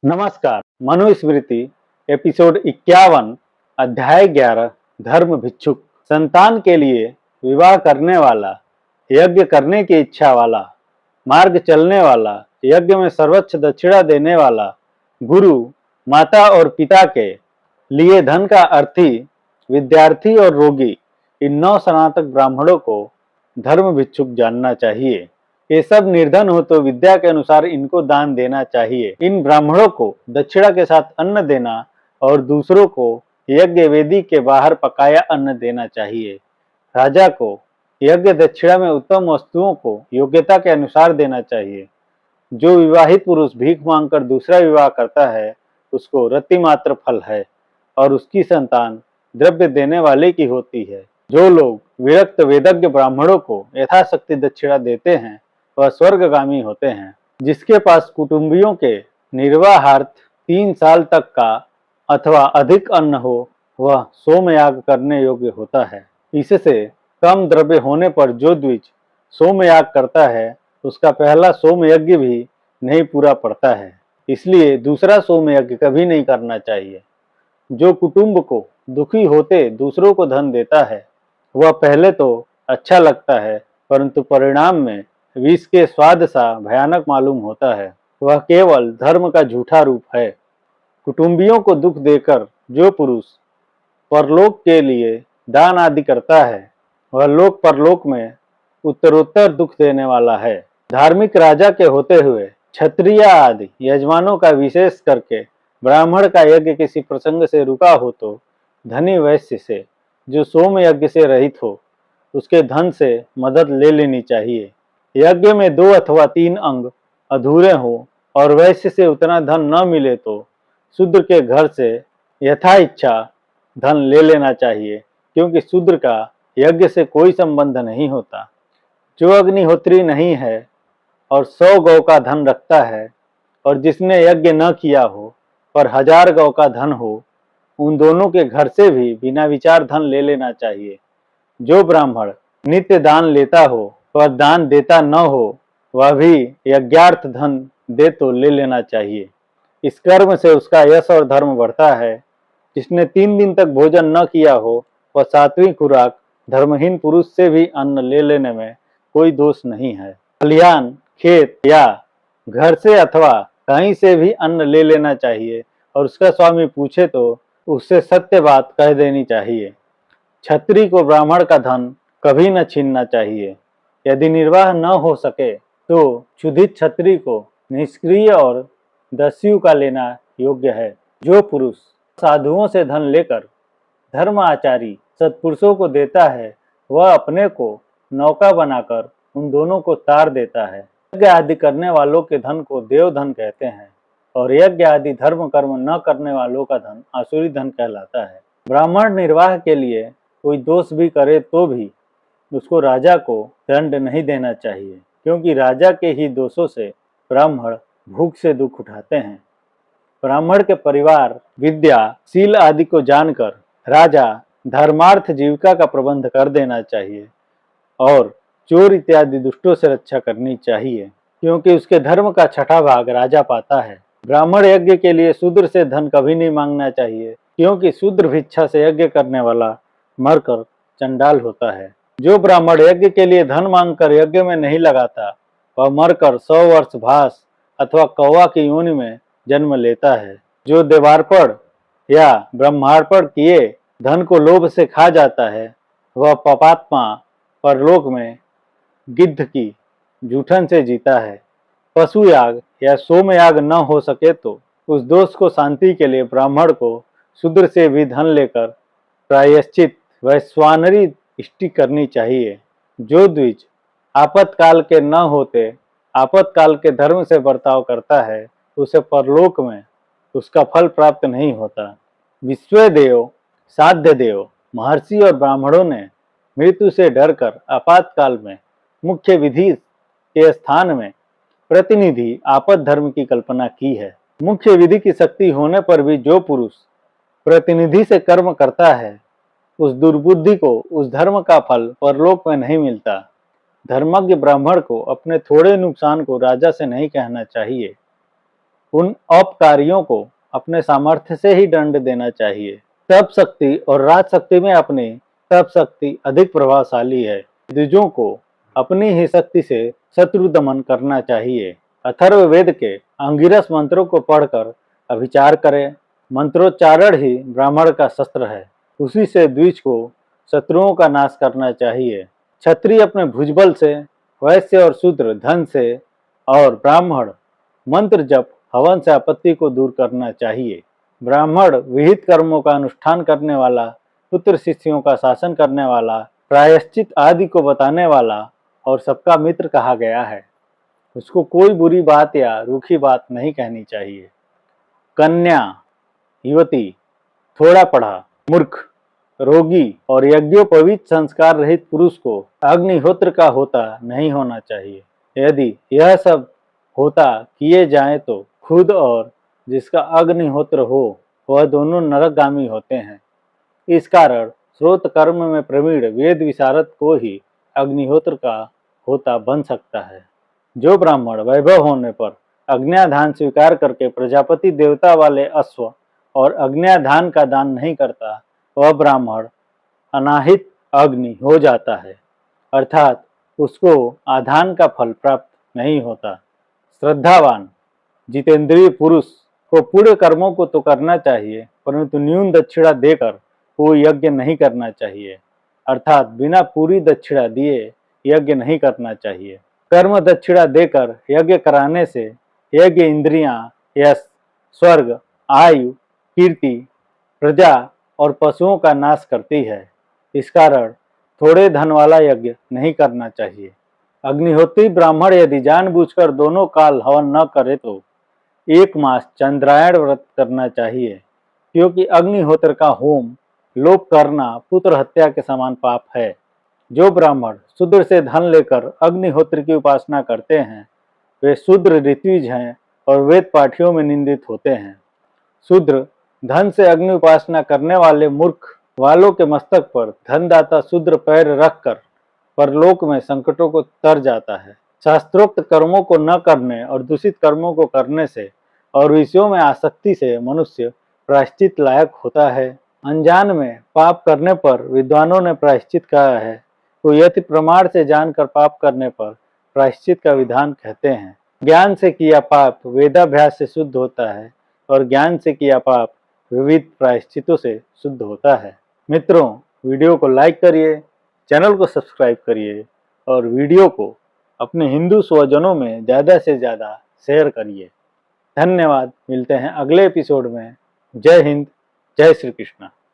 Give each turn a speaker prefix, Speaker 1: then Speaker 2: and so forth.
Speaker 1: नमस्कार। मनुस्मृति एपिसोड 51 अध्याय 11 धर्म भिक्षुक। संतान के लिए विवाह करने वाला, यज्ञ करने की इच्छा वाला, मार्ग चलने वाला, यज्ञ में सर्वोच्च दक्षिणा देने वाला, गुरु, माता और पिता के लिए धन का अर्थी, विद्यार्थी और रोगी, इन 9 स्नातक ब्राह्मणों को धर्म भिक्षुक जानना चाहिए। ये सब निर्धन हो तो विद्या के अनुसार इनको दान देना चाहिए। इन ब्राह्मणों को दक्षिणा के साथ अन्न देना और दूसरों को यज्ञ वेदी के बाहर पकाया अन्न देना चाहिए। राजा को यज्ञ दक्षिणा में उत्तम वस्तुओं को योग्यता के अनुसार देना चाहिए। जो विवाहित पुरुष भीख मांगकर दूसरा विवाह करता है उसको रतिमात्र फल है और उसकी संतान द्रव्य देने वाले की होती है। जो लोग विरक्त वेदज्ञ ब्राह्मणों को यथाशक्ति दक्षिणा देते हैं वह स्वर्गगामी होते हैं। जिसके पास कुटुंबियों के निर्वाहार्थ 3 साल तक का अथवा अधिक अन्न हो वह सोमयाग करने योग्य होता है। इससे कम द्रव्य होने पर जो द्विज सोमयाग करता है उसका पहला सोमयज्ञ भी नहीं पूरा पड़ता है, इसलिए दूसरा सोमयज्ञ कभी नहीं करना चाहिए। जो कुटुंब को दुखी होते दूसरों को धन देता है वह पहले तो अच्छा लगता है परंतु परिणाम में विष के स्वाद सा भयानक मालूम होता है। वह केवल धर्म का झूठा रूप है। कुटुंबियों को दुख देकर जो पुरुष परलोक के लिए दान आदि करता है वह लोक परलोक में उत्तरोत्तर दुख देने वाला है। धार्मिक राजा के होते हुए क्षत्रिय आदि यजमानों का विशेष करके ब्राह्मण का यज्ञ किसी प्रसंग से रुका हो तो धनी वैश्य से जो सोम यज्ञ से रहित हो उसके धन से मदद ले लेनी चाहिए। यज्ञ में 2 अथवा 3 अंग अधूरे हो और वैश्य से उतना धन न मिले तो शूद्र के घर से यथा इच्छा धन ले लेना चाहिए, क्योंकि शूद्र का यज्ञ से कोई संबंध नहीं होता। जो अग्निहोत्री नहीं है और 100 गौ का धन रखता है और जिसने यज्ञ न किया हो पर 1000 गौ का धन हो, उन दोनों के घर से भी बिना विचार धन ले लेना चाहिए। जो ब्राह्मण नित्य दान लेता हो पर दान देता न हो वह भी यज्ञार्थ धन दे तो ले लेना चाहिए। इस कर्म से उसका यश और धर्म बढ़ता है। जिसने 3 दिन तक भोजन न किया हो वह 7वीं खुराक धर्महीन पुरुष से भी अन्न ले लेने में कोई दोष नहीं है। खलिहान, खेत या घर से अथवा कहीं से भी अन्न ले लेना चाहिए और उसका स्वामी पूछे तो उससे सत्य बात कह देनी चाहिए। क्षत्रिय को ब्राह्मण का धन कभी न छीनना चाहिए। यदि निर्वाह न हो सके तो क्षुधित क्षत्रिय को निष्क्रिय और दस्यु का लेना योग्य है। जो पुरुष साधुओं से धन लेकर धर्म आचारी सत्पुरुषों को देता है वह अपने को नौका बनाकर उन दोनों को तार देता है। यज्ञ आदि करने वालों के धन को देव धन कहते हैं और यज्ञ आदि धर्म कर्म न करने वालों का धन आसुरी धन कहलाता है। ब्राह्मण निर्वाह के लिए कोई दोष भी करे तो भी उसको राजा को दंड नहीं देना चाहिए, क्योंकि राजा के ही दोषों से ब्राह्मण भूख से दुख उठाते हैं। ब्राह्मण के परिवार, विद्या, शील आदि को जानकर राजा धर्मार्थ जीविका का प्रबंध कर देना चाहिए और चोर इत्यादि दुष्टों से रक्षा करनी चाहिए, क्योंकि उसके धर्म का 6ठा भाग राजा पाता है। ब्राह्मण यज्ञ के लिए शूद्र से धन कभी नहीं मांगना चाहिए, क्योंकि शूद्र भिक्षा से यज्ञ करने वाला मरकर चंडाल होता है। जो ब्राह्मण यज्ञ के लिए धन मांगकर यज्ञ में नहीं लगाता वह मरकर 100 वर्ष भास अथवा कौवा की योनि में जन्म लेता है। जो देवार्पण या ब्रह्मार्पण किए धन को लोभ से खा जाता है वह पापात्मा परलोक में गिद्ध की जूठन से जीता है। पशु याग या सोमयाग न हो सके तो उस दोष को शांति के लिए ब्राह्मण को शूद्र से भी धन लेकर प्रायश्चित वैश्वानरी इष्टि करनी चाहिए। जो द्विज आपातकाल के न होते आपातकाल के धर्म से बर्ताव करता है उसे परलोक में उसका फल प्राप्त नहीं होता। विश्वदेव, साध्य देव, महर्षि और ब्राह्मणों ने मृत्यु से डरकर आपातकाल में मुख्य विधि के स्थान में प्रतिनिधि आपद धर्म की कल्पना की है। मुख्य विधि की शक्ति होने पर भी जो पुरुष प्रतिनिधि से कर्म करता है उस दुर्बुद्धि को उस धर्म का फल परलोक में नहीं मिलता। धर्मज्ञ ब्राह्मण को अपने थोड़े नुकसान को राजा से नहीं कहना चाहिए। उन अपकारियों को अपने सामर्थ्य से ही दंड देना चाहिए। तप शक्ति और राज शक्ति में अपनी तप शक्ति अधिक प्रभावशाली है। द्विजों को अपनी ही शक्ति से शत्रु दमन करना चाहिए। अथर्ववेद के अंगिरस मंत्रों को पढ़कर अभिचार करें। मंत्रोच्चारण ही ब्राह्मण का शस्त्र है। उसी से द्विज को शत्रुओं का नाश करना चाहिए। क्षत्रिय अपने भुजबल से, वैश्य और शूद्र धन से और ब्राह्मण मंत्र जप हवन से आपत्ति को दूर करना चाहिए। ब्राह्मण विहित कर्मों का अनुष्ठान करने वाला, पुत्र शिष्यों का शासन करने वाला, प्रायश्चित आदि को बताने वाला और सबका मित्र कहा गया है। उसको कोई बुरी बात या रूखी बात नहीं कहनी चाहिए। कन्या, युवती, थोड़ा पढ़ा, मूर्ख, रोगी और यज्ञोपवीत संस्कार रहित पुरुष को अग्निहोत्र का होता नहीं होना चाहिए। यदि यह सब होता किए जाए तो खुद और जिसका अग्निहोत्र हो वह दोनों नरकगामी होते हैं। इस कारण स्रोत कर्म में प्रवीण वेद विशारद को ही अग्निहोत्र का होता बन सकता है। जो ब्राह्मण वैभव होने पर अग्न्याधान स्वीकार करके प्रजापति देवता वाले अश्व और अग्न्याधान का दान नहीं करता, वह ब्राह्मण अनाहित अग्नि हो जाता है, अर्थात उसको आधान का फल प्राप्त नहीं होता। श्रद्धावान जितेंद्रिय पुरुष को पुण्य कर्मों को तो करना चाहिए, परंतु न्यून दक्षिणा देकर कोई यज्ञ नहीं करना चाहिए, अर्थात बिना पूरी दक्षिणा दिए यज्ञ नहीं करना चाहिए। कर्म दक्षिणा देकर यज्ञ कराने से यज्ञ इंद्रियां, यश, स्वर्ग, आयु, कीर्ति, प्रजा और पशुओं का नाश करती है। इस कारण थोड़े धन वाला यज्ञ नहीं करना चाहिए। अग्निहोत्री ब्राह्मण यदि जानबूझकर दोनों काल हवन न करे तो 1 मास चंद्रायण व्रत करना चाहिए, क्योंकि अग्निहोत्र का होम लोप करना पुत्र हत्या के समान पाप है। जो ब्राह्मण शूद्र से धन लेकर अग्निहोत्र की उपासना करते हैं वे शूद्र ऋत्विज हैं और वेद पाठियों में निंदित होते हैं। शूद्र धन से अग्नि उपासना करने वाले मूर्ख वालों के मस्तक पर धनदाता शूद्र पैर रखकर परलोक में संकटों को तर जाता है। शास्त्रोक्त कर्मों को न करने और दूषित कर्मों को करने से और विषयों में आसक्ति से मनुष्य प्रायश्चित लायक होता है। अनजान में पाप करने पर विद्वानों ने प्रायश्चित कहा है, तो यति प्रमाण से जानकर पाप करने पर प्रायश्चित का विधान कहते हैं। ज्ञान से किया पाप वेदाभ्यास से शुद्ध होता है और ज्ञान से किया पाप विविध प्रायश्चितों से शुद्ध होता है। मित्रों, वीडियो को लाइक करिए, चैनल को सब्सक्राइब करिए और वीडियो को अपने हिंदू स्वजनों में ज़्यादा से ज़्यादा शेयर करिए। धन्यवाद। मिलते हैं अगले एपिसोड में। जय हिंद, जय श्री कृष्ण।